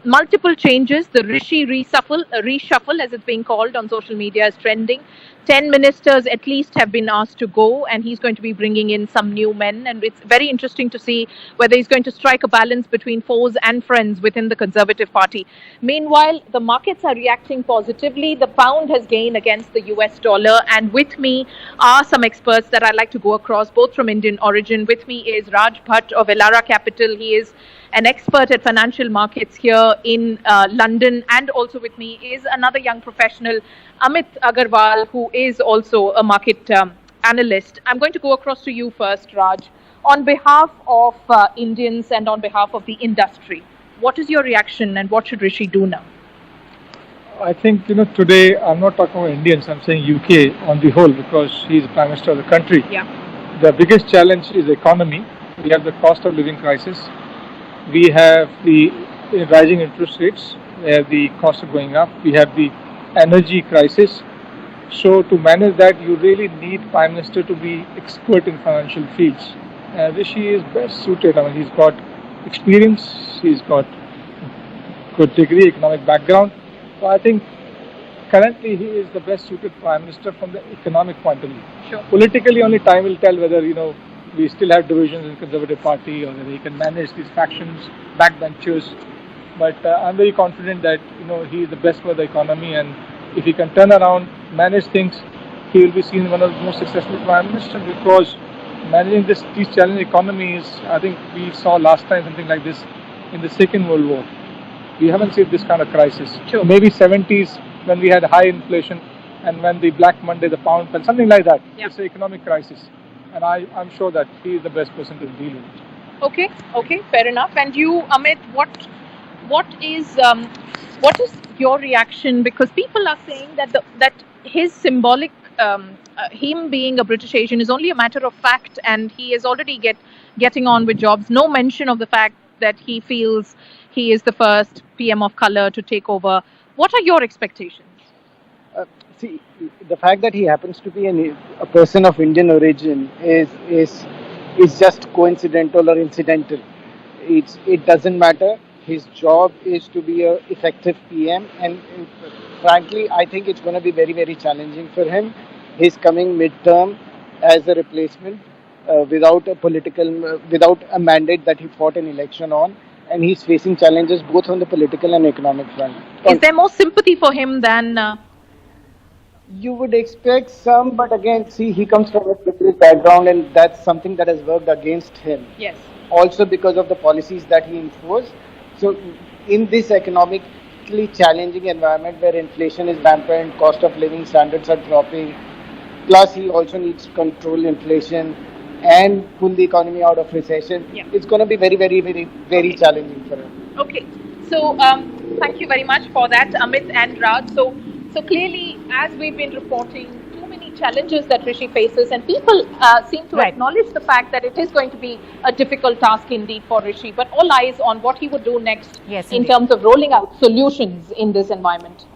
Multiple changes. The Rishi reshuffle, as it's being called on social media, is trending. 10 ministers at least have been asked to go, and he's going to be bringing in some new men. And it's very interesting to see whether he's going to strike a balance between foes and friends within the Conservative Party. Meanwhile, the markets are reacting positively. The pound has gained against the US dollar. And with me are some experts that I'd like to go across, both from Indian origin. With me is Raj Bhatt of Elara Capital. He is an expert at financial markets here in London. And also with me is another young professional, Amit Agarwal, who is also a market analyst. I'm going to go across to you first, Raj. On behalf of Indians and on behalf of the industry, what is your reaction and what should Rishi do now? I think, today I'm not talking about Indians, I'm saying UK on the whole, because he's the Prime Minister of the country. Yeah. The biggest challenge is the economy. We have the cost of living crisis. We have the rising interest rates, where the costs are going up. We have the energy crisis. So to manage that, you really need Prime Minister to be expert in financial fields. Rishi is best suited. He's got experience, he's got good degree, economic background. So I think currently he is the best suited Prime Minister from the economic point of view. Sure. Politically, only time will tell whether, we still have divisions in the Conservative Party or whether he can manage these factions, backbenchers. But I'm very confident that, he is the best for the economy, and if he can turn around, manage things, he will be seen one of the most successful Prime Ministers, because managing these challenging economies, I think we saw last time something like this in the Second World War. We haven't seen this kind of crisis. Sure. Maybe 70s when we had high inflation and when the Black Monday, the pound fell, something like that. Yeah. It's an economic crisis. And I'm sure that he is the best person to deal with it. Okay, fair enough. And you, Amit, what is your reaction? Because people are saying that his symbolic, him being a British Asian is only a matter of fact, and he is already getting on with jobs. No mention of the fact that he feels he is the first PM of color to take over. What are your expectations? See, the fact that he happens to be a person of Indian origin is just coincidental or incidental. It doesn't matter. His job is to be an effective PM, and frankly, I think it's going to be very, very challenging for him. He's coming midterm as a replacement without a mandate that he fought an election on, and he's facing challenges both on the political and economic front. Is there more sympathy for him than? You would expect some, but again, see, he comes from a privileged background, and that's something that has worked against him. Yes. Also because of the policies that he enforced. So in this economically challenging environment where inflation is rampant, cost of living standards are dropping, plus he also needs to control inflation and pull the economy out of recession, it's going to be very, very, very, very challenging for him. Okay. So thank you very much for that, Amit and Raj. So clearly, as we've been reporting, too many challenges that Rishi faces, and people seem to acknowledge the fact that it is going to be a difficult task indeed for Rishi, but all eyes on what he would do next in terms of rolling out solutions in this environment.